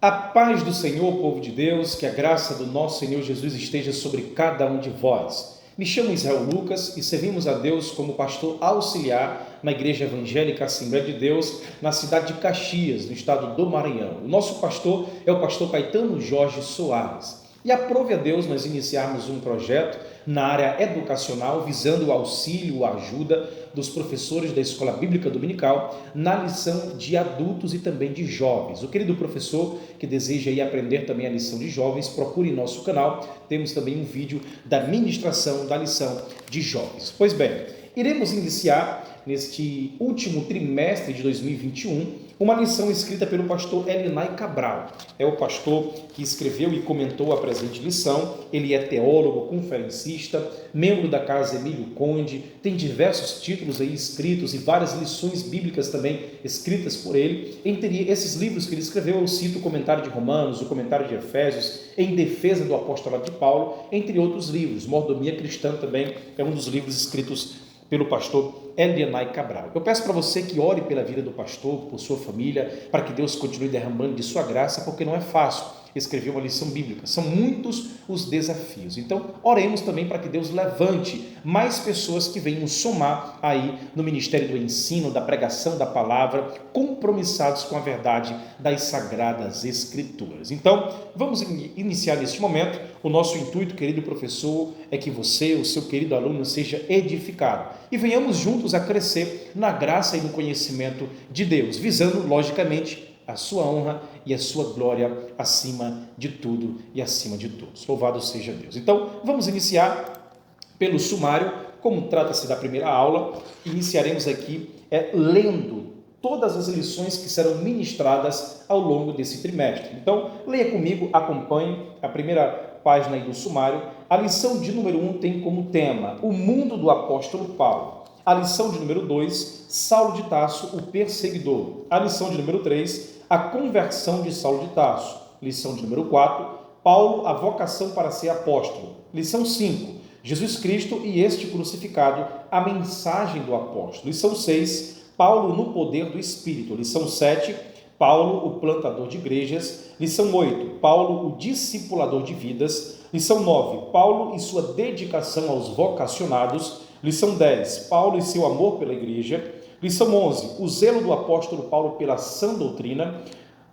A paz do Senhor, povo de Deus, que a graça do nosso Senhor Jesus esteja sobre cada um de vós. Me chamo Israel Lucas e servimos a Deus como pastor auxiliar na Igreja Evangélica Assembleia de Deus, na cidade de Caxias, no estado do Maranhão. O nosso pastor é o pastor Caetano Jorge Soares. E aprove a Deus nós iniciarmos um projeto na área educacional, visando o auxílio, a ajuda dos professores da Escola Bíblica Dominical na lição de adultos e também de jovens. O querido professor que deseja ir aprender também a lição de jovens, procure em nosso canal, temos também um vídeo da ministração da lição de jovens. Pois bem, iremos iniciar neste último trimestre de 2021 uma lição escrita pelo pastor Elinay Cabral. É o pastor que escreveu e comentou a presente lição. Ele é teólogo, conferencista, membro da Casa Emílio Conde, tem diversos títulos aí escritos e várias lições bíblicas também escritas por ele. Entre esses livros que ele escreveu, eu cito o comentário de Romanos, o comentário de Efésios, em defesa do apostolado de Paulo, entre outros livros. Mordomia Cristã também é um dos livros escritos pelo pastor Elinay Cabral. Eu peço para você que ore pela vida do pastor, por sua família, para que Deus continue derramando de sua graça, porque não é fácil escrever uma lição bíblica. São muitos os desafios. Então, oremos também para que Deus levante mais pessoas que venham somar aí no ministério do ensino, da pregação da palavra, compromissados com a verdade das Sagradas Escrituras. Então, vamos iniciar neste momento. O nosso intuito, querido professor, é que você, o seu querido aluno, seja edificado e venhamos juntos a crescer na graça e no conhecimento de Deus, visando, logicamente, a sua honra e a sua glória acima de tudo e acima de todos. Louvado seja Deus. Então, vamos iniciar pelo sumário. Como trata-se da primeira aula, iniciaremos aqui lendo todas as lições que serão ministradas ao longo desse trimestre. Então, leia comigo, acompanhe a primeira página aí do sumário. A lição de número 1 tem como tema o mundo do apóstolo Paulo. A lição de número 2, Saulo de Tarso, o perseguidor. A lição de número 3, a conversão de Saulo de Tarso. Lição de número 4, Paulo, a vocação para ser apóstolo. Lição 5, Jesus Cristo e este crucificado, a mensagem do apóstolo. Lição 6, Paulo no poder do Espírito. Lição 7, Paulo, o plantador de igrejas. Lição 8, Paulo, o discipulador de vidas. Lição 9, Paulo e sua dedicação aos vocacionados. Lição 10, Paulo e seu amor pela igreja. Lição 11, o zelo do apóstolo Paulo pela sã doutrina.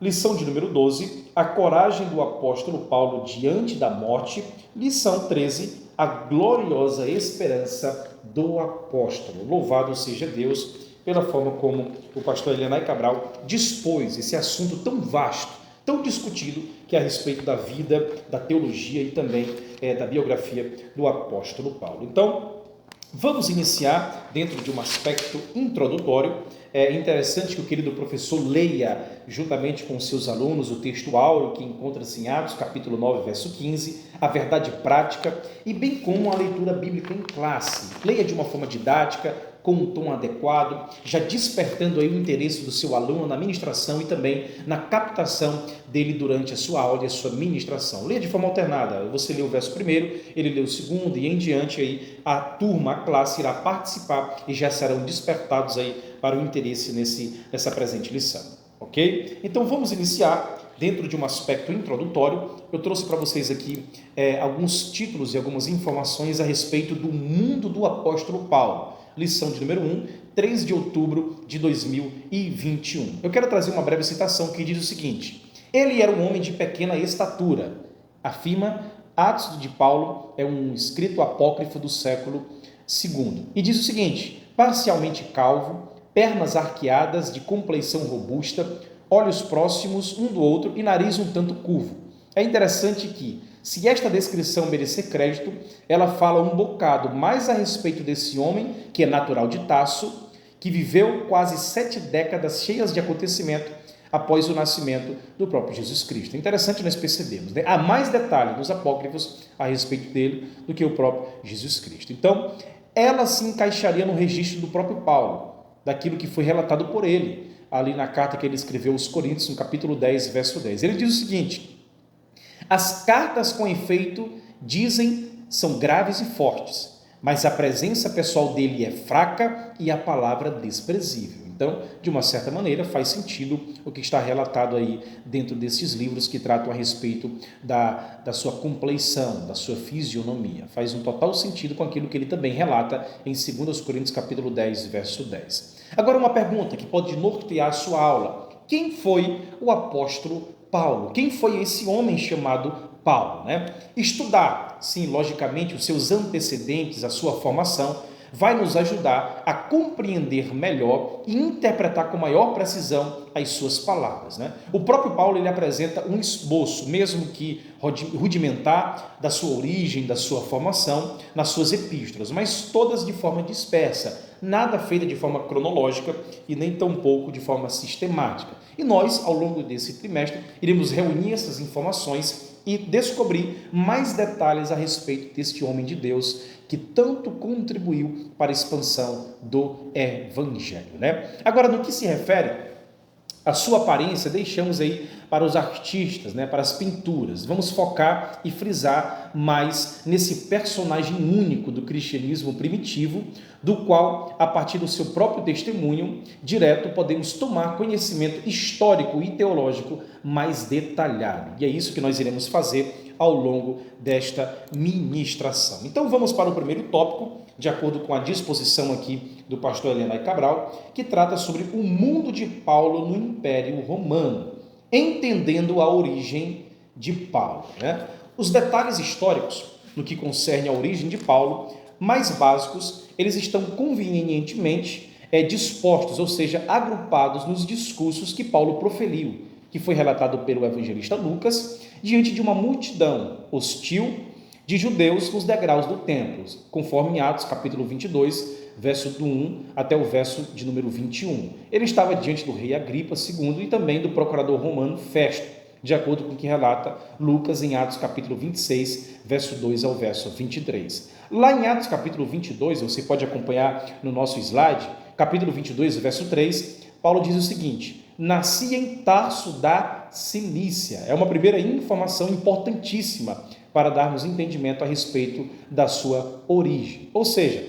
Lição de número 12, a coragem do apóstolo Paulo diante da morte. Lição 13, a gloriosa esperança do apóstolo. Louvado seja Deus pela forma como o pastor Elinay Cabral dispôs esse assunto tão vasto, tão discutido, que é a respeito da vida, da teologia e também da biografia do apóstolo Paulo. Então, vamos iniciar dentro de um aspecto introdutório. É interessante que o querido professor leia, juntamente com seus alunos, o texto áureo que encontra-se em Atos, capítulo 9, verso 15, a verdade prática e bem como a leitura bíblica em classe. Leia de uma forma didática, com um tom adequado, já despertando aí o interesse do seu aluno na ministração e também na captação dele durante a sua aula e a sua ministração. Leia de forma alternada, você lê o verso primeiro, ele lê o segundo e em diante aí a turma, a classe irá participar e já serão despertados aí para o interesse nessa presente lição, ok? Então vamos iniciar dentro de um aspecto introdutório. Eu trouxe para vocês aqui alguns títulos e algumas informações a respeito do mundo do apóstolo Paulo. Lição de número 1, 3 de outubro de 2021. Eu quero trazer uma breve citação que diz o seguinte: ele era um homem de pequena estatura. Afirma Atos de Paulo, é um escrito apócrifo do século II. E diz o seguinte: parcialmente calvo, pernas arqueadas, de compleição robusta, olhos próximos um do outro e nariz um tanto curvo. É interessante que, se esta descrição merecer crédito, ela fala um bocado mais a respeito desse homem, que é natural de Tarso, que viveu quase 7 décadas cheias de acontecimento após o nascimento do próprio Jesus Cristo. É interessante nós percebermos, né? Há mais detalhe nos apócrifos a respeito dele do que o próprio Jesus Cristo. Então, ela se encaixaria no registro do próprio Paulo, daquilo que foi relatado por ele, ali na carta que ele escreveu aos Coríntios, no capítulo 10, verso 10. Ele diz o seguinte: as cartas com efeito dizem são graves e fortes, mas a presença pessoal dele é fraca e a palavra desprezível. Então, de uma certa maneira, faz sentido o que está relatado aí dentro desses livros que tratam a respeito da sua compleição, da sua fisionomia. Faz um total sentido com aquilo que ele também relata em 2 Coríntios capítulo 10, verso 10. Agora uma pergunta que pode nortear a sua aula. Quem foi o apóstolo Paulo? Quem foi esse homem chamado Paulo, né? Estudar, sim, logicamente, os seus antecedentes, a sua formação, vai nos ajudar a compreender melhor e interpretar com maior precisão as suas palavras, né? O próprio Paulo, ele apresenta um esboço, mesmo que rudimentar, da sua origem, da sua formação, nas suas epístolas, mas todas de forma dispersa, nada feita de forma cronológica e nem tampouco de forma sistemática. E nós, ao longo desse trimestre, iremos reunir essas informações e descobrir mais detalhes a respeito deste homem de Deus que tanto contribuiu para a expansão do Evangelho, né? Agora, no que se refere à sua aparência, deixamos aí para os artistas, né, para as pinturas. Vamos focar e frisar mais nesse personagem único do cristianismo primitivo, do qual, a partir do seu próprio testemunho direto, podemos tomar conhecimento histórico e teológico mais detalhado. E é isso que nós iremos fazer ao longo desta ministração. Então vamos para o primeiro tópico, de acordo com a disposição aqui do pastor Helenay Cabral, que trata sobre o mundo de Paulo no Império Romano, entendendo a origem de Paulo, né? Os detalhes históricos no que concerne à origem de Paulo, mais básicos, eles estão convenientemente dispostos, ou seja, agrupados nos discursos que Paulo proferiu, que foi relatado pelo evangelista Lucas, diante de uma multidão hostil de judeus nos degraus do templo, conforme em Atos capítulo 22, verso do 1 até o verso de número 21. Ele estava diante do rei Agripa II e também do procurador romano Festo, de acordo com o que relata Lucas em Atos capítulo 26, verso 2 ao verso 23. Lá em Atos capítulo 22, você pode acompanhar no nosso slide, capítulo 22, verso 3, Paulo diz o seguinte: nasci em Tarso da Cilícia. É uma primeira informação importantíssima para darmos entendimento a respeito da sua origem. Ou seja,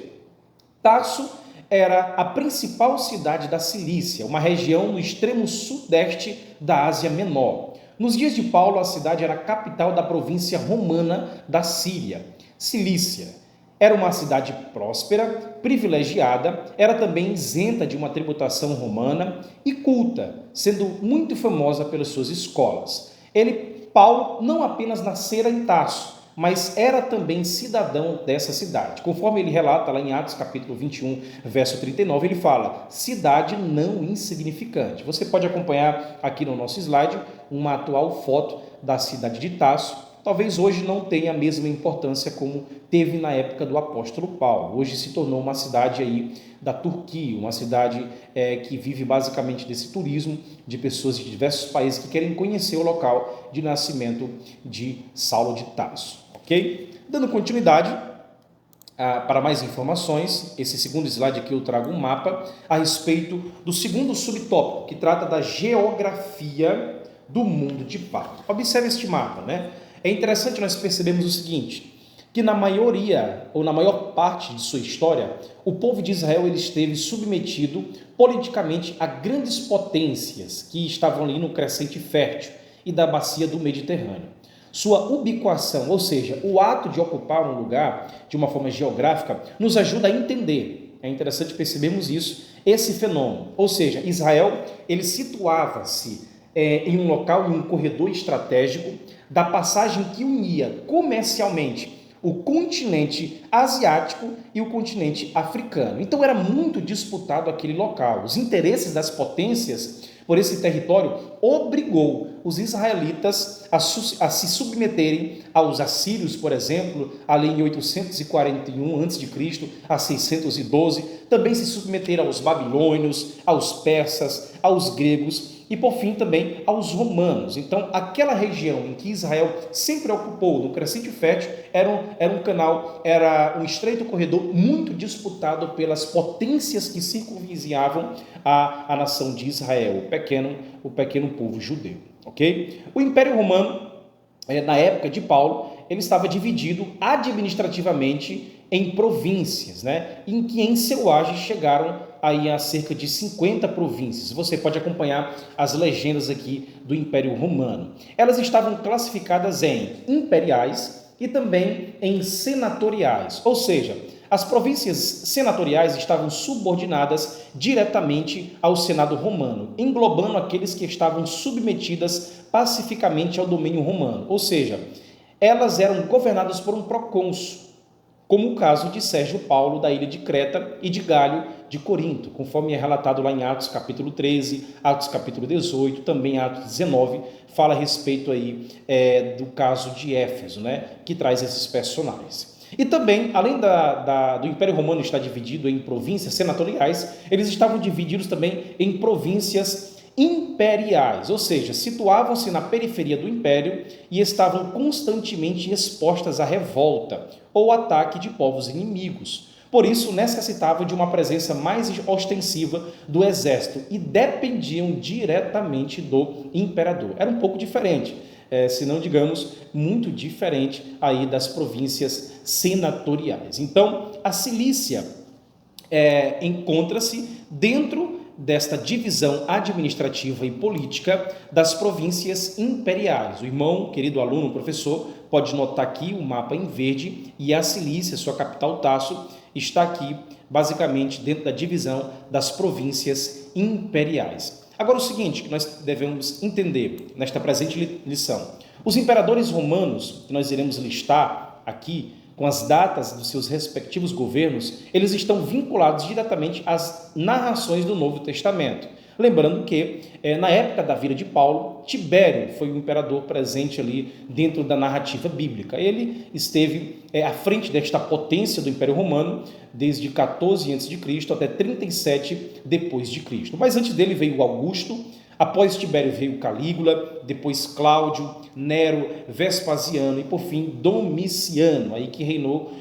Tarso era a principal cidade da Cilícia, uma região no extremo sudeste da Ásia Menor. Nos dias de Paulo, a cidade era a capital da província romana da Síria, Cilícia. Era uma cidade próspera, privilegiada, era também isenta de uma tributação romana e culta, sendo muito famosa pelas suas escolas. Paulo, não apenas nascera em Tarso, mas era também cidadão dessa cidade. Conforme ele relata lá em Atos capítulo 21, verso 39, ele fala, cidade não insignificante. Você pode acompanhar aqui no nosso slide uma atual foto da cidade de Tarso. Talvez hoje não tenha a mesma importância como teve na época do apóstolo Paulo. Hoje se tornou uma cidade aí da Turquia, uma cidade que vive basicamente desse turismo de pessoas de diversos países que querem conhecer o local de nascimento de Saulo de Tarso. Ok? Dando continuidade, para mais informações, esse segundo slide aqui eu trago um mapa a respeito do segundo subtópico, que trata da geografia do mundo de Paulo. Observe este mapa, né? É interessante nós percebermos o seguinte, que na maioria, ou na maior parte de sua história, o povo de Israel ele esteve submetido politicamente a grandes potências que estavam ali no crescente fértil e da bacia do Mediterrâneo. Sua ubiquação, ou seja, o ato de ocupar um lugar de uma forma geográfica, nos ajuda a entender, é interessante percebermos isso, esse fenômeno. Ou seja, Israel ele situava-se em um local, em um corredor estratégico da passagem que unia comercialmente o continente asiático e o continente africano. Então era muito disputado aquele local. Os interesses das potências por esse território obrigou os israelitas a se submeterem aos assírios, por exemplo, ali em 841 a.C. a 612, também se submeteram aos babilônios, aos persas, aos gregos e, por fim, também aos romanos. Então, aquela região em que Israel sempre ocupou, no crescente fértil, era um canal, era um estreito corredor muito disputado pelas potências que circunvizinhavam a nação de Israel, o pequeno povo judeu. Okay? O Império Romano, na época de Paulo, ele estava dividido administrativamente em províncias, né? Em que em seu auge chegaram aí a cerca de 50 províncias. Você pode acompanhar as legendas aqui do Império Romano. Elas estavam classificadas em imperiais e também em senatoriais, ou seja, as províncias senatoriais estavam subordinadas diretamente ao Senado romano, englobando aqueles que estavam submetidas pacificamente ao domínio romano, ou seja, elas eram governadas por um procônsul, como o caso de Sérgio Paulo da ilha de Creta e de Galho de Corinto, conforme é relatado lá em Atos capítulo 13, Atos capítulo 18, também Atos 19, fala a respeito aí do caso de Éfeso, né, que traz esses personagens. E também, além do Império Romano estar dividido em províncias senatoriais, eles estavam divididos também em províncias imperiais, ou seja, situavam-se na periferia do império e estavam constantemente expostas à revolta ou ataque de povos inimigos. Por isso, necessitavam de uma presença mais ostensiva do exército e dependiam diretamente do imperador. Era um pouco diferente, se não digamos, muito diferente aí das províncias senatoriais. Então, a Cilícia encontra-se dentro desta divisão administrativa e política das províncias imperiais. O irmão, querido aluno, professor, pode notar aqui o mapa em verde e a Cilícia, sua capital Tasso, está aqui basicamente dentro da divisão das províncias imperiais. Agora o seguinte que nós devemos entender nesta presente lição. Os imperadores romanos, que nós iremos listar aqui, com as datas dos seus respectivos governos, eles estão vinculados diretamente às narrações do Novo Testamento. Lembrando que, na época da vida de Paulo, Tibério foi o imperador presente ali dentro da narrativa bíblica. Ele esteve à frente desta potência do Império Romano desde 14 a.C. até 37 depois de Cristo. Mas antes dele veio Augusto, após Tibério veio Calígula, depois Cláudio, Nero, Vespasiano e por fim Domiciano, aí que reinou,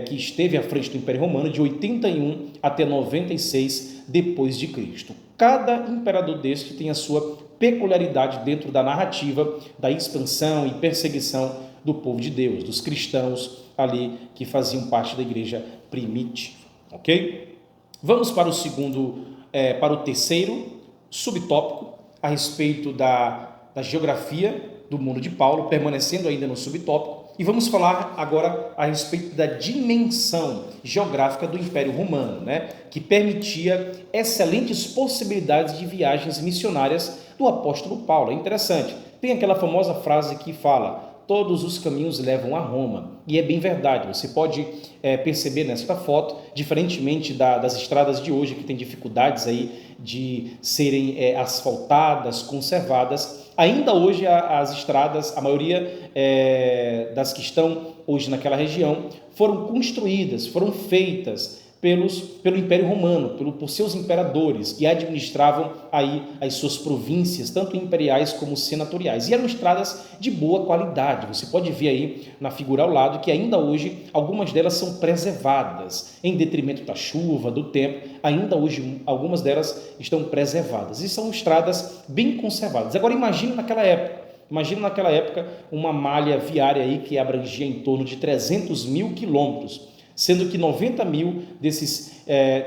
que esteve à frente do Império Romano de 81 até 96 depois de Cristo. Cada imperador deste tem a sua peculiaridade dentro da narrativa da expansão e perseguição do povo de Deus, dos cristãos ali que faziam parte da igreja primitiva, ok? Vamos para o terceiro subtópico a respeito da geografia do mundo de Paulo, permanecendo ainda no subtópico, e vamos falar agora a respeito da dimensão geográfica do Império Romano, né, que permitia excelentes possibilidades de viagens missionárias do apóstolo Paulo. É interessante, tem aquela famosa frase que fala: todos os caminhos levam a Roma, e é bem verdade. Você pode perceber nesta foto, diferentemente das estradas de hoje, que tem dificuldades aí de serem asfaltadas, conservadas, ainda hoje as estradas, a maioria das que estão hoje naquela região, foram construídas, foram feitas pelo Império Romano, por seus imperadores, que administravam aí as suas províncias, tanto imperiais como senatoriais. E eram estradas de boa qualidade. Você pode ver aí na figura ao lado que ainda hoje algumas delas são preservadas, em detrimento da chuva, do tempo, ainda hoje algumas delas estão preservadas. E são estradas bem conservadas. Agora imagine naquela época uma malha viária aí que abrangia em torno de 300 mil quilômetros, sendo que 90 mil desses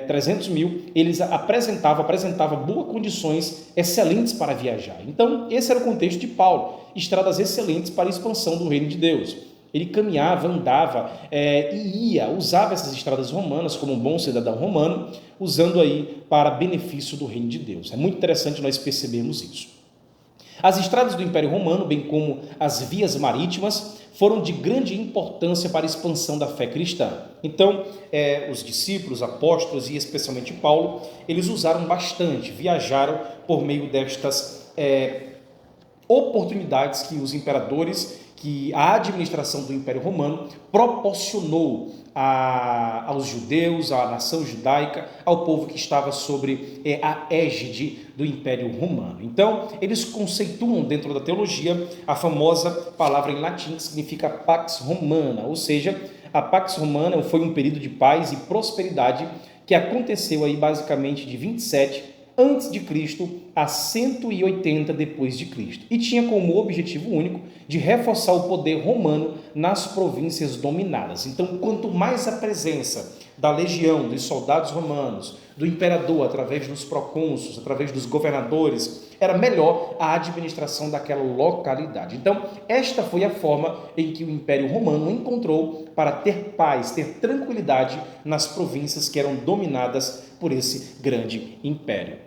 300 mil, eles apresentava boas condições excelentes para viajar. Então, esse era o contexto de Paulo, estradas excelentes para a expansão do reino de Deus. Ele caminhava, andava e usava essas estradas romanas como um bom cidadão romano, usando aí para benefício do reino de Deus. É muito interessante nós percebermos isso. As estradas do Império Romano, bem como as vias marítimas, foram de grande importância para a expansão da fé cristã. Então, os discípulos, apóstolos e especialmente Paulo, eles usaram bastante, viajaram por meio destas oportunidades que os imperadores, que a administração do Império Romano proporcionou aos judeus, à nação judaica, ao povo que estava sobre a égide do Império Romano. Então, eles conceituam dentro da teologia a famosa palavra em latim que significa Pax Romana, ou seja, a Pax Romana foi um período de paz e prosperidade que aconteceu aí basicamente de 27 antes de Cristo a 180 depois de Cristo. E tinha como objetivo único de reforçar o poder romano nas províncias dominadas. Então, quanto mais a presença da legião, dos soldados romanos, do imperador, através dos procônsulos, através dos governadores, era melhor a administração daquela localidade. Então, esta foi a forma em que o Império Romano encontrou para ter paz, ter tranquilidade nas províncias que eram dominadas por esse grande império.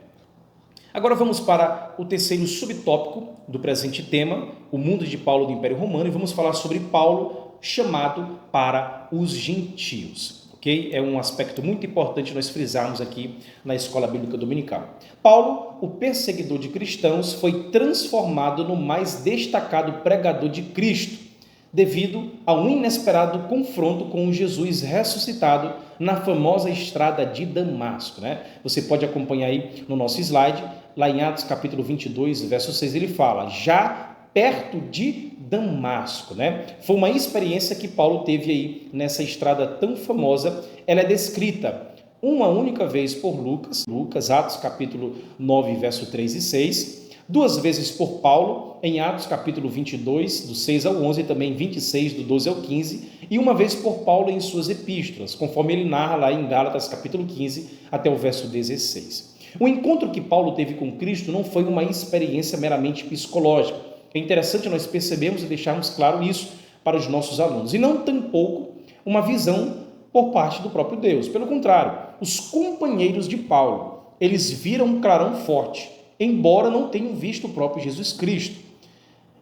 Agora vamos para o terceiro subtópico do presente tema, o mundo de Paulo do Império Romano, e vamos falar sobre Paulo chamado para os gentios. Okay? É um aspecto muito importante nós frisarmos aqui na Escola Bíblica Dominical. Paulo, o perseguidor de cristãos, foi transformado no mais destacado pregador de Cristo, devido a um inesperado confronto com o Jesus ressuscitado na famosa estrada de Damasco. Você pode acompanhar aí no nosso slide, lá em Atos capítulo 22, verso 6, ele fala, já perto de Damasco. Foi uma experiência que Paulo teve aí nessa estrada tão famosa. Ela é descrita uma única vez por Lucas, Atos capítulo 9, verso 3 e 6, duas vezes por Paulo, em Atos capítulo 22, do 6 ao 11, e também 26, do 12 ao 15, e uma vez por Paulo em suas epístolas, conforme ele narra lá em Gálatas capítulo 15, até o verso 16. O encontro que Paulo teve com Cristo não foi uma experiência meramente psicológica. É interessante nós percebermos e deixarmos claro isso para os nossos alunos, e não tampouco uma visão por parte do próprio Deus. Pelo contrário, os companheiros de Paulo, eles viram um clarão forte, embora não tenham visto o próprio Jesus Cristo.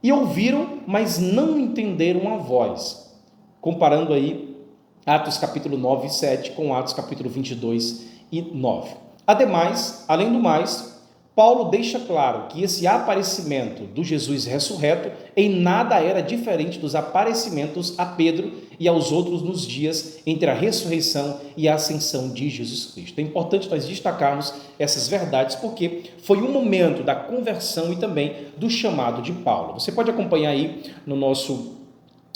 E ouviram, mas não entenderam a voz. Comparando aí Atos capítulo 9 e 7 com Atos capítulo 22 e 9. Ademais, além do mais, Paulo deixa claro que esse aparecimento do Jesus ressurreto em nada era diferente dos aparecimentos a Pedro e aos outros nos dias entre a ressurreição e a ascensão de Jesus Cristo. É importante nós destacarmos essas verdades porque foi um momento da conversão e também do chamado de Paulo. Você pode acompanhar aí no nosso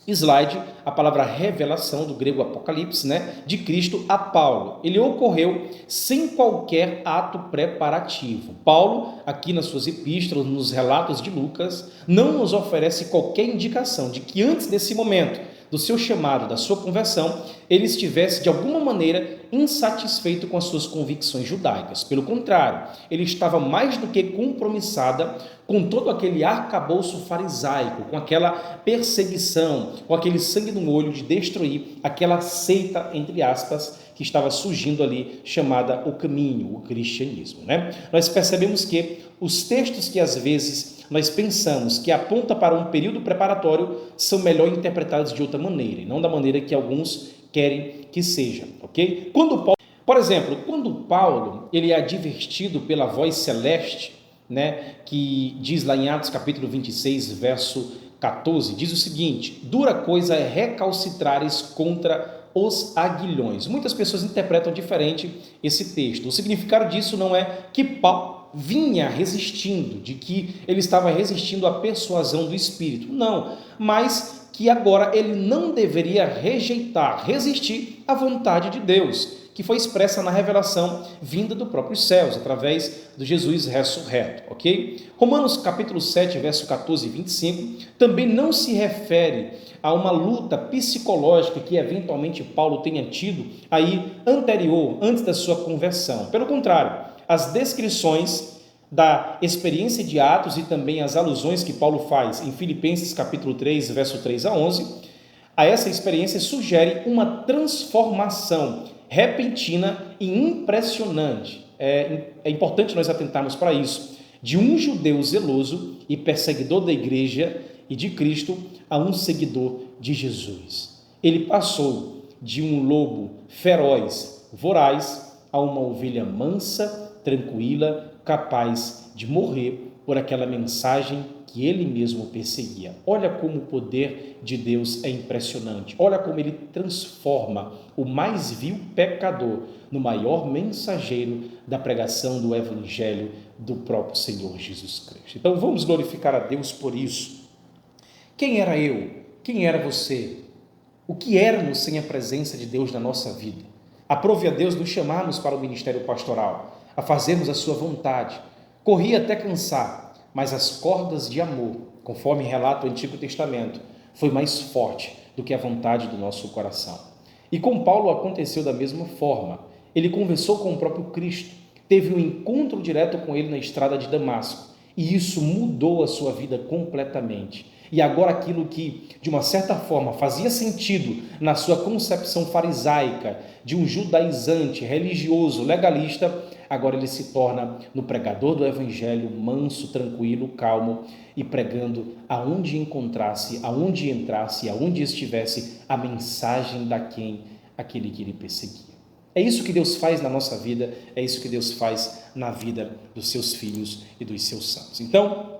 slide a palavra revelação, do grego apocalipse, de Cristo a Paulo. Ele ocorreu sem qualquer ato preparativo. Paulo, aqui nas suas epístolas, nos relatos de Lucas, não nos oferece qualquer indicação de que antes desse momento, do seu chamado, da sua conversão, ele estivesse de alguma maneira insatisfeito com as suas convicções judaicas. Pelo contrário, ele estava mais do que compromissada com todo aquele arcabouço farisaico, com aquela perseguição, com aquele sangue no olho de destruir aquela seita, entre aspas, que estava surgindo ali, chamada o caminho, o cristianismo. Nós percebemos que os textos que às vezes nós pensamos que apontam para um período preparatório são melhor interpretados de outra maneira, e não da maneira que alguns querem que seja, ok? Por exemplo, quando Paulo ele é advertido pela voz celeste, que diz lá em Atos capítulo 26, verso 14, diz o seguinte: dura coisa é recalcitrares contra os aguilhões. Muitas pessoas interpretam diferente esse texto. O significado disso não é que Paulo vinha resistindo, de que ele estava resistindo à persuasão do Espírito. Não, mas que agora ele não deveria resistir à vontade de Deus, que foi expressa na revelação vinda do próprio céus, através do Jesus ressurreto, ok? Romanos capítulo 7, verso 14 e 25, também não se refere a uma luta psicológica que eventualmente Paulo tenha tido aí anterior, antes da sua conversão. Pelo contrário, as descrições da experiência de Atos e também as alusões que Paulo faz em Filipenses capítulo 3, verso 3 a 11, a essa experiência sugere uma transformação repentina e impressionante. É importante nós atentarmos para isso. De um judeu zeloso e perseguidor da igreja e de Cristo a um seguidor de Jesus. Ele passou de um lobo feroz, voraz, a uma ovelha mansa, tranquila, capaz de morrer por aquela mensagem que ele mesmo perseguia. Olha como o poder de Deus é impressionante. Olha como ele transforma o mais vil pecador no maior mensageiro da pregação do Evangelho do próprio Senhor Jesus Cristo. Então vamos glorificar a Deus por isso. Quem era eu? Quem era você? O que éramos sem a presença de Deus na nossa vida? Aprove a Deus nos chamarmos para o ministério pastoral. a fazermos a sua vontade. Corri até cansar, mas as cordas de amor, conforme relata o Antigo Testamento, foi mais forte do que a vontade do nosso coração. E com Paulo aconteceu da mesma forma. Ele conversou com o próprio Cristo, teve um encontro direto com ele na estrada de Damasco, e isso mudou a sua vida completamente. E agora aquilo que, de uma certa forma, fazia sentido na sua concepção farisaica, de um judaizante, religioso, legalista, agora ele se torna no pregador do evangelho, manso, tranquilo, calmo, e pregando aonde encontrasse, aonde entrasse, aonde estivesse a mensagem aquele que ele perseguia. É isso que Deus faz na nossa vida, é isso que Deus faz na vida dos seus filhos e dos seus santos. Então,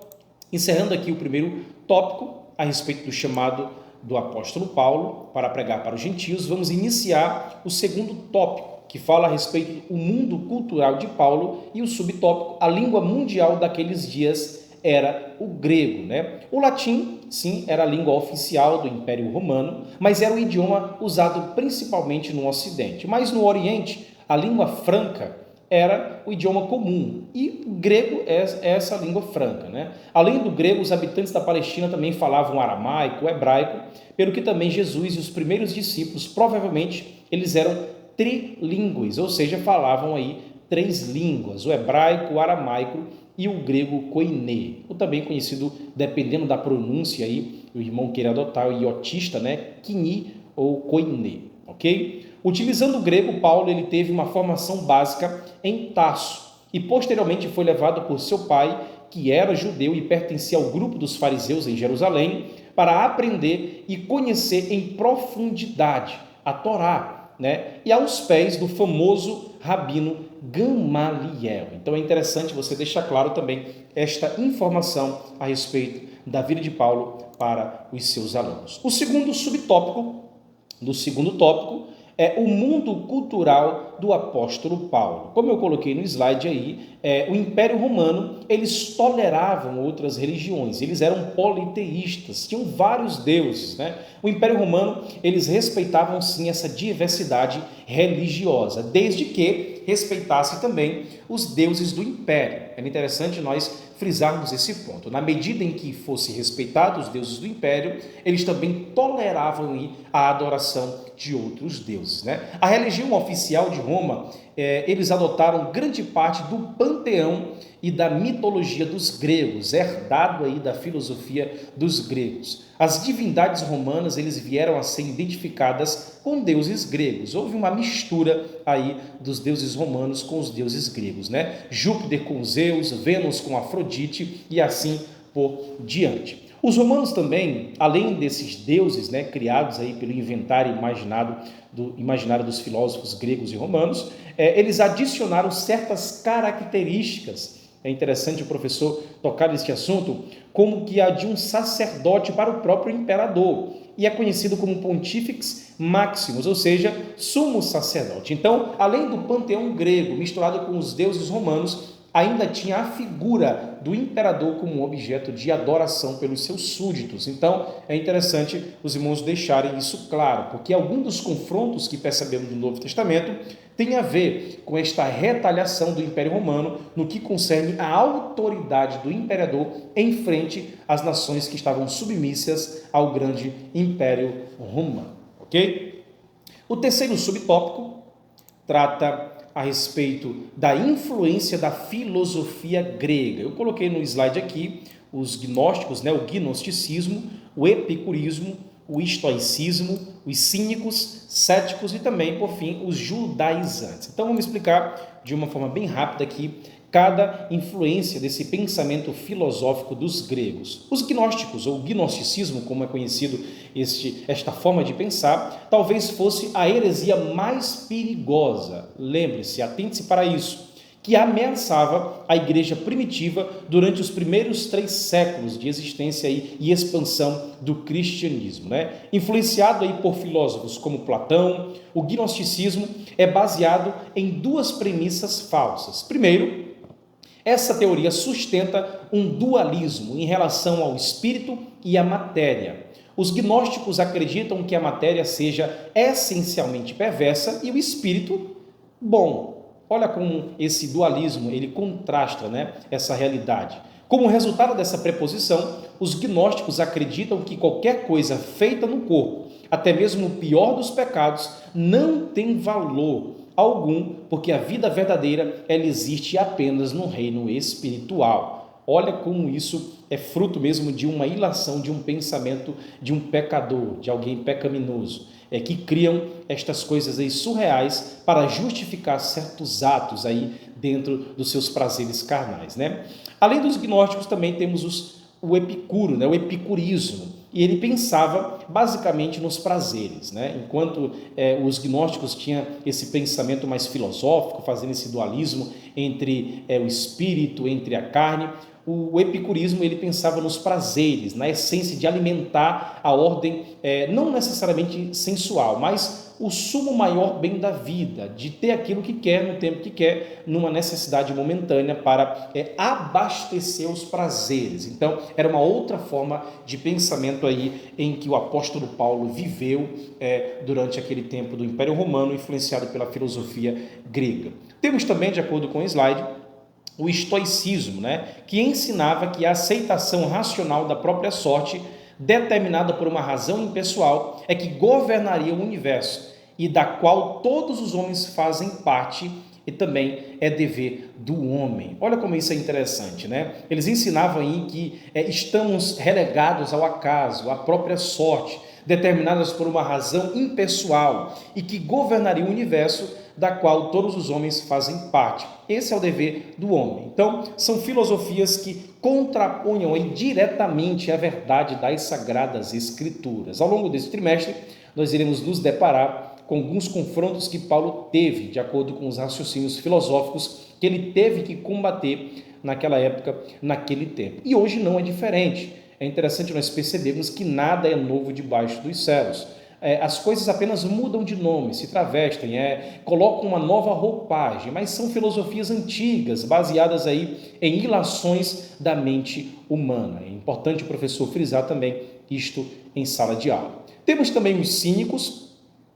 encerrando aqui o primeiro tópico a respeito do chamado do apóstolo Paulo para pregar para os gentios, vamos iniciar o segundo tópico, que fala a respeito do mundo cultural de Paulo, e o subtópico, a língua mundial daqueles dias era o grego, né? O latim, sim, era a língua oficial do Império Romano, mas era o idioma usado principalmente no Ocidente. Mas no Oriente, a língua franca era o idioma comum, e o grego é essa língua franca, né? Além do grego, os habitantes da Palestina também falavam aramaico, hebraico, pelo que também Jesus e os primeiros discípulos, provavelmente, eles eram trilíngues, ou seja, falavam aí 3 línguas, o hebraico, o aramaico e o grego koiné, ou também conhecido, dependendo da pronúncia aí, o irmão queira adotar o iotista, né, kini ou koiné, ok? Utilizando o grego, Paulo ele teve uma formação básica em Tarso e posteriormente foi levado por seu pai, que era judeu e pertencia ao grupo dos fariseus em Jerusalém, para aprender e conhecer em profundidade a Torá, né? E aos pés do famoso rabino Gamaliel. Então é interessante você deixar claro também esta informação a respeito da vida de Paulo para os seus alunos. O segundo subtópico do segundo tópico é o mundo cultural do apóstolo Paulo. Como eu coloquei no slide aí, o Império Romano, eles toleravam outras religiões, eles eram politeístas, tinham vários deuses, né? O Império Romano, eles respeitavam sim essa diversidade religiosa, desde que respeitasse também os deuses do Império. É interessante nós frisarmos esse ponto. Na medida em que fosse respeitados os deuses do Império, eles também toleravam a adoração de outros deuses, né? A religião oficial de Roma, eles adotaram grande parte do panteão e da mitologia dos gregos, herdado aí da filosofia dos gregos. As divindades romanas, eles vieram a ser identificadas com deuses gregos. Houve uma mistura aí dos deuses romanos com os deuses gregos, né? Júpiter com Zeus, Vênus com Afrodite e assim por diante. Os romanos também, além desses deuses, né, criados aí pelo inventário imaginário dos filósofos gregos e romanos, eles adicionaram certas características. É interessante o professor tocar nesse assunto, como que a de um sacerdote para o próprio imperador, e é conhecido como Pontifex Maximus, ou seja, sumo sacerdote. Então, além do panteão grego misturado com os deuses romanos, ainda tinha a figura do imperador como um objeto de adoração pelos seus súditos. Então, é interessante os irmãos deixarem isso claro, porque alguns dos confrontos que percebemos no Novo Testamento tem a ver com esta retaliação do Império Romano no que concerne a autoridade do imperador em frente às nações que estavam submissas ao grande Império Romano. Ok? O terceiro subtópico trata a respeito da influência da filosofia grega. Eu coloquei no slide aqui os gnósticos, né, o gnosticismo, o epicurismo, o estoicismo, os cínicos, céticos e também, por fim, os judaizantes. Então, vamos explicar de uma forma bem rápida aqui cada influência desse pensamento filosófico dos gregos. Os gnósticos, ou gnosticismo, como é conhecido esta forma de pensar, talvez fosse a heresia mais perigosa. Lembre-se, atente-se para isso, que ameaçava a igreja primitiva durante os primeiros 3 séculos de existência e expansão do cristianismo, né? Influenciado aí por filósofos como Platão, o gnosticismo é baseado em 2 premissas falsas. Primeiro, essa teoria sustenta um dualismo em relação ao espírito e à matéria. Os gnósticos acreditam que a matéria seja essencialmente perversa e o espírito bom. Olha como esse dualismo, ele contrasta, né, essa realidade. Como resultado dessa preposição, os gnósticos acreditam que qualquer coisa feita no corpo, até mesmo o pior dos pecados, não tem valor algum, porque a vida verdadeira ela existe apenas no reino espiritual. Olha como isso é fruto mesmo de uma ilação, de um pensamento de um pecador, de alguém pecaminoso, que criam estas coisas aí surreais para justificar certos atos aí dentro dos seus prazeres carnais, né? Além dos gnósticos também temos o Epicuro, né? O epicurismo, e ele pensava basicamente nos prazeres, né? Enquanto os gnósticos tinham esse pensamento mais filosófico, fazendo esse dualismo entre o espírito, entre a carne, o epicurismo ele pensava nos prazeres, na essência de alimentar a ordem, não necessariamente sensual, mas o sumo maior bem da vida, de ter aquilo que quer no tempo que quer, numa necessidade momentânea para abastecer os prazeres. Então, era uma outra forma de pensamento aí em que o apóstolo Paulo viveu durante aquele tempo do Império Romano, influenciado pela filosofia grega. Temos também, de acordo com o slide, o estoicismo, né, que ensinava que a aceitação racional da própria sorte, determinada por uma razão impessoal, é que governaria o universo e da qual todos os homens fazem parte e também é dever do homem. Olha como isso é interessante, né? Eles ensinavam aí que estamos relegados ao acaso, à própria sorte, determinadas por uma razão impessoal e que governaria o universo da qual todos os homens fazem parte. Esse é o dever do homem. Então, são filosofias que contrapunham diretamente a verdade das Sagradas Escrituras. Ao longo desse trimestre, nós iremos nos deparar com alguns confrontos que Paulo teve, de acordo com os raciocínios filosóficos que ele teve que combater naquela época, naquele tempo. E hoje não é diferente. É interessante nós percebermos que nada é novo debaixo dos céus. As coisas apenas mudam de nome, se travestem, colocam uma nova roupagem, mas são filosofias antigas, baseadas aí em ilações da mente humana. É importante o professor frisar também isto em sala de aula. Temos também os cínicos,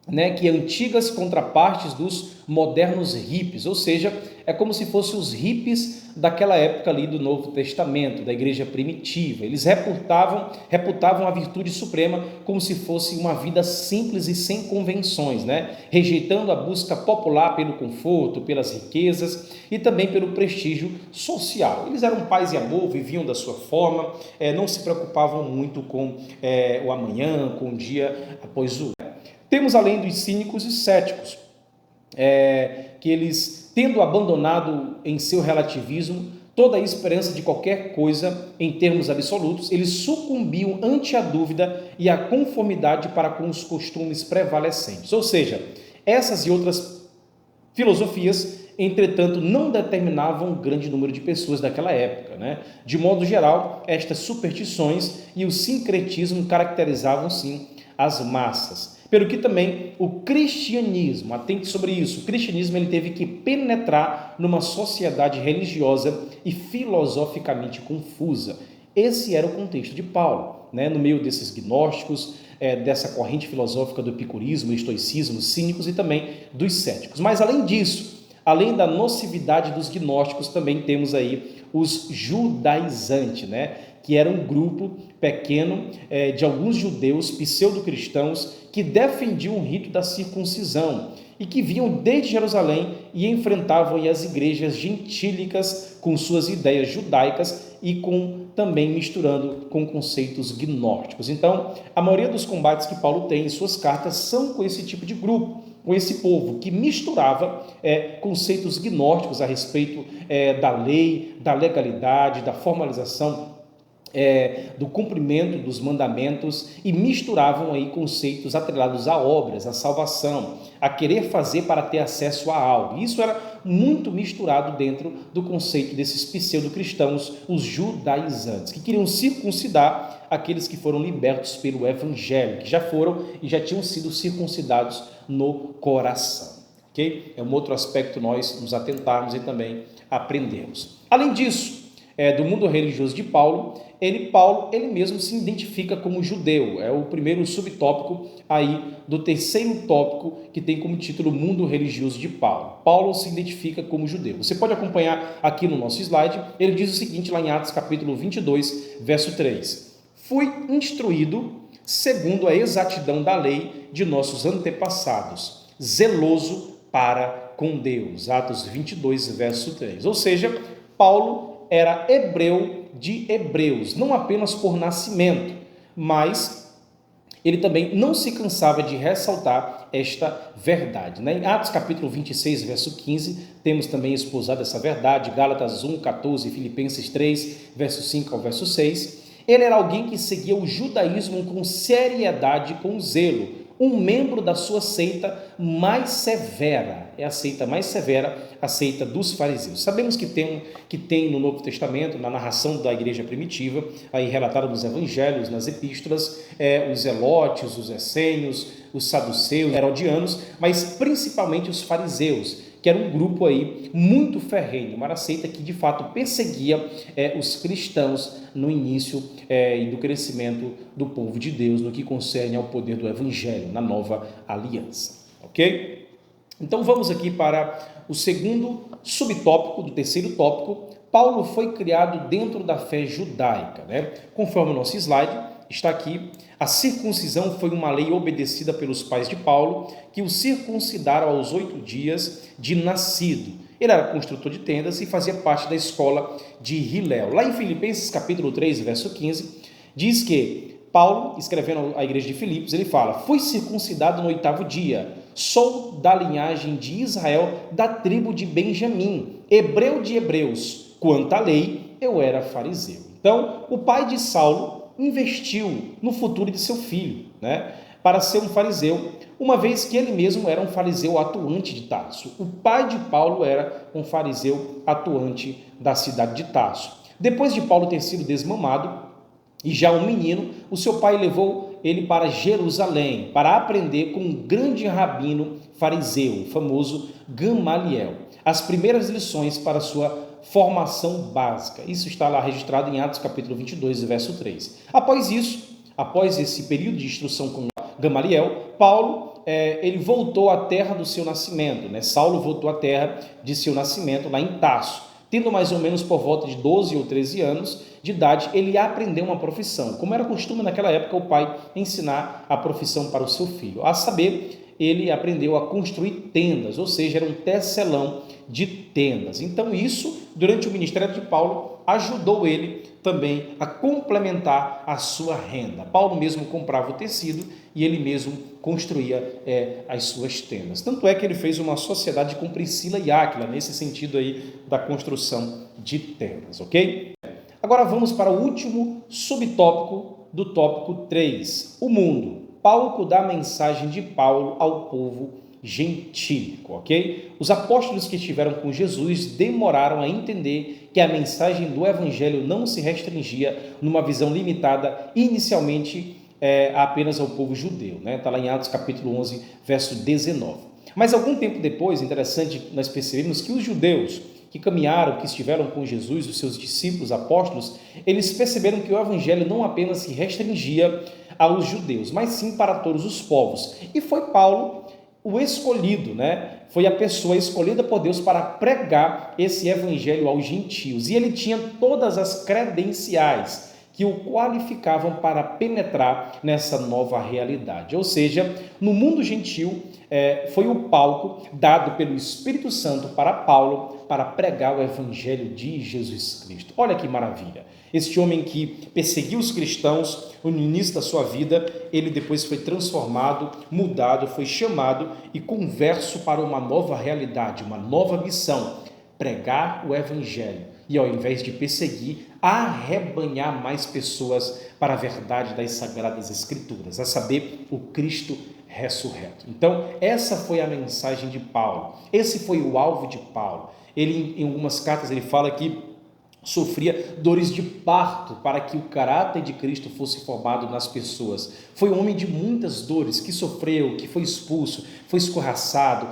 né, que é antigas contrapartes dos modernos hippies, ou seja, é como se fossem os hippies daquela época ali do Novo Testamento, da igreja primitiva. Eles reputavam a virtude suprema como se fosse uma vida simples e sem convenções, né, rejeitando a busca popular pelo conforto, pelas riquezas e também pelo prestígio social. Eles eram paz e amor, viviam da sua forma, não se preocupavam muito com o amanhã, com o dia após o outro. Temos além dos cínicos e céticos, que eles, tendo abandonado em seu relativismo toda a esperança de qualquer coisa em termos absolutos, eles sucumbiam ante a dúvida e a conformidade para com os costumes prevalecentes. Ou seja, essas e outras filosofias, entretanto, não determinavam um grande número de pessoas daquela época, né? De modo geral, estas superstições e o sincretismo caracterizavam, sim, as massas. Pelo que também o cristianismo, atente sobre isso, o cristianismo ele teve que penetrar numa sociedade religiosa e filosoficamente confusa. Esse era o contexto de Paulo, né? No meio desses gnósticos, dessa corrente filosófica do epicurismo, estoicismo, cínicos e também dos céticos. Mas além disso, além da nocividade dos gnósticos, também temos aí os judaizantes, né? Que era um grupo pequeno de alguns judeus pseudo-cristãos que defendiam o rito da circuncisão e que vinham desde Jerusalém e enfrentavam as igrejas gentílicas com suas ideias judaicas e também misturando com conceitos gnósticos. Então, a maioria dos combates que Paulo tem em suas cartas são com esse tipo de grupo, com esse povo que misturava conceitos gnósticos a respeito da lei, da legalidade, da formalização do cumprimento dos mandamentos e misturavam aí conceitos atrelados a obras, a salvação, a querer fazer para ter acesso a algo. Isso era muito misturado dentro do conceito desses pseudo-cristãos, os judaizantes, que queriam circuncidar aqueles que foram libertos pelo evangelho, que já foram e já tinham sido circuncidados no coração. Okay? É um outro aspecto nós nos atentarmos e também aprendermos. Além disso, do mundo religioso de Paulo, ele mesmo se identifica como judeu. É o primeiro subtópico aí do terceiro tópico que tem como título Mundo Religioso de Paulo. Paulo se identifica como judeu. Você pode acompanhar aqui no nosso slide, ele diz o seguinte lá em Atos capítulo 22, verso 3. Fui instruído segundo a exatidão da lei de nossos antepassados, zeloso para com Deus. Atos 22, verso 3. Ou seja, Paulo era hebreu de hebreus, não apenas por nascimento, mas ele também não se cansava de ressaltar esta verdade. Em Atos capítulo 26, verso 15, temos também exposado essa verdade, Gálatas 1, 14, Filipenses 3, verso 5 ao verso 6. Ele era alguém que seguia o judaísmo com seriedade, com zelo, um membro da sua seita mais severa, é a seita mais severa, a seita dos fariseus. Sabemos que tem no Novo Testamento, na narração da igreja primitiva, aí relatado nos evangelhos, nas epístolas, os zelotes, os essênios, os saduceus, os herodianos, mas principalmente os fariseus, que era um grupo aí muito ferrenho, uma seita que de fato perseguia os cristãos no início e do crescimento do povo de Deus, no que concerne ao poder do evangelho, na nova aliança, ok? Então vamos aqui para o segundo subtópico, do terceiro tópico. Paulo foi criado dentro da fé judaica, Conforme o nosso slide, está aqui, a circuncisão foi uma lei obedecida pelos pais de Paulo, que o circuncidaram aos 8 dias de nascido. Ele era construtor de tendas e fazia parte da escola de Hilel. Lá em Filipenses capítulo 3, verso 15, diz que Paulo, escrevendo à igreja de Filipos, ele fala: fui circuncidado no 8º dia, sou da linhagem de Israel, da tribo de Benjamim, hebreu de hebreus, quanto à lei, eu era fariseu. Então, o pai de Saulo investiu no futuro de seu filho, para ser um fariseu, uma vez que ele mesmo era um fariseu atuante de Tarso. O pai de Paulo era um fariseu atuante da cidade de Tarso. Depois de Paulo ter sido desmamado, e já um menino, o seu pai levou ele para Jerusalém, para aprender com um grande rabino fariseu, o famoso Gamaliel, as primeiras lições para sua formação básica. Isso está lá registrado em Atos capítulo 22, verso 3. Após esse período de instrução com Gamaliel, Paulo ele voltou à terra do seu nascimento, Saulo voltou à terra de seu nascimento, lá em Tarso. Tendo mais ou menos por volta de 12 ou 13 anos de idade, ele aprendeu uma profissão. Como era costume naquela época, o pai ensinar a profissão para o seu filho. A saber, ele aprendeu a construir tendas, ou seja, era um tecelão de tendas. Então isso, durante o ministério de Paulo, ajudou ele também a complementar a sua renda. Paulo mesmo comprava o tecido e ele mesmo construía as suas tendas. Tanto é que ele fez uma sociedade com Priscila e Áquila, nesse sentido aí da construção de tendas, ok? Agora vamos para o último subtópico do tópico 3, o mundo, palco da mensagem de Paulo ao povo gentílico, ok? Os apóstolos que estiveram com Jesus demoraram a entender que a mensagem do evangelho não se restringia numa visão limitada inicialmente apenas ao povo judeu, Está lá em Atos capítulo 11, verso 19. Mas algum tempo depois, interessante, nós percebemos que os judeus que caminharam, que estiveram com Jesus, os seus discípulos, apóstolos, eles perceberam que o evangelho não apenas se restringia aos judeus, mas sim para todos os povos. E foi Paulo o escolhido, Foi a pessoa escolhida por Deus para pregar esse evangelho aos gentios. E ele tinha todas as credenciais que o qualificavam para penetrar nessa nova realidade. Ou seja, no mundo gentil, foi o palco dado pelo Espírito Santo para Paulo para pregar o evangelho de Jesus Cristo. Olha que maravilha! Este homem que perseguiu os cristãos no início da sua vida, ele depois foi transformado, mudado, foi chamado e converso para uma nova realidade, uma nova missão, pregar o evangelho. E ao invés de perseguir, arrebanhar mais pessoas para a verdade das Sagradas Escrituras, a saber, o Cristo ressurreto. Então, essa foi a mensagem de Paulo, esse foi o alvo de Paulo. Ele, em algumas cartas, ele fala que sofria dores de parto para que o caráter de Cristo fosse formado nas pessoas. Foi um homem de muitas dores, que sofreu, que foi expulso, foi escorraçado,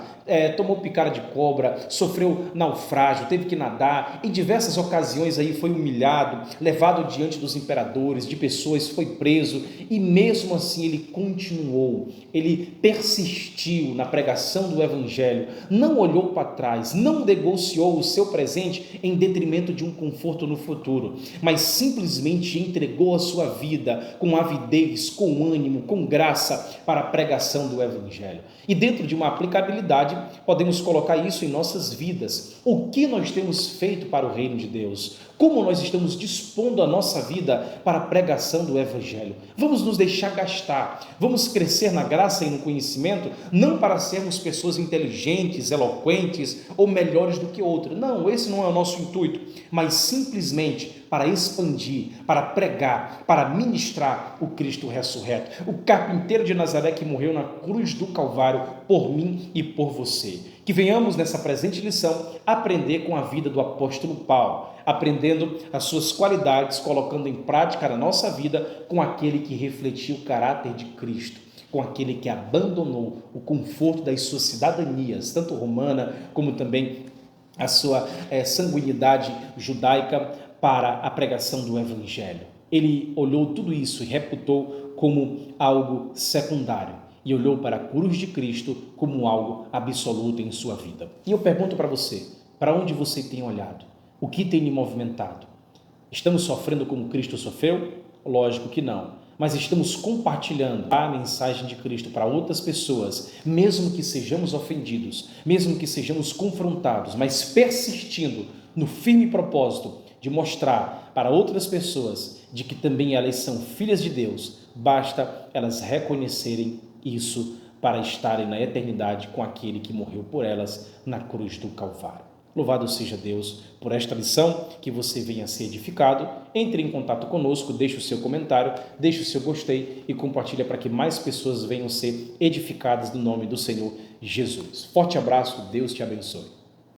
tomou picada de cobra, sofreu naufrágio, teve que nadar, em diversas ocasiões aí foi humilhado, levado diante dos imperadores, de pessoas, foi preso, e mesmo assim ele continuou, ele persistiu na pregação do evangelho, não olhou para trás, não negociou o seu presente em detrimento de um conforto no futuro, mas simplesmente entregou a sua vida com avidez, com ânimo, com graça para a pregação do evangelho. E dentro de uma aplicabilidade, podemos colocar isso em nossas vidas. O que nós temos feito para o reino de Deus? Como nós estamos dispondo a nossa vida para a pregação do evangelho? Vamos nos deixar gastar, vamos crescer na graça e no conhecimento, não para sermos pessoas inteligentes, eloquentes ou melhores do que outras. Não, esse não é o nosso intuito, mas simplesmente para expandir, para pregar, para ministrar o Cristo ressurreto, o carpinteiro de Nazaré que morreu na cruz do Calvário por mim e por você. Que venhamos nessa presente lição aprender com a vida do apóstolo Paulo, aprendendo as suas qualidades, colocando em prática na nossa vida com aquele que refletiu o caráter de Cristo, com aquele que abandonou o conforto das suas cidadanias, tanto romana como também a sua sanguinidade judaica, para a pregação do evangelho. Ele olhou tudo isso e reputou como algo secundário e olhou para a cruz de Cristo como algo absoluto em sua vida. E eu pergunto para você, para onde você tem olhado? O que tem lhe movimentado? Estamos sofrendo como Cristo sofreu? Lógico que não. Mas estamos compartilhando a mensagem de Cristo para outras pessoas, mesmo que sejamos ofendidos, mesmo que sejamos confrontados, mas persistindo no firme propósito de mostrar para outras pessoas de que também elas são filhas de Deus, basta elas reconhecerem isso para estarem na eternidade com aquele que morreu por elas na cruz do Calvário. Louvado seja Deus por esta lição, que você venha a ser edificado. Entre em contato conosco, deixe o seu comentário, deixe o seu gostei e compartilhe para que mais pessoas venham ser edificadas no nome do Senhor Jesus. Forte abraço, Deus te abençoe.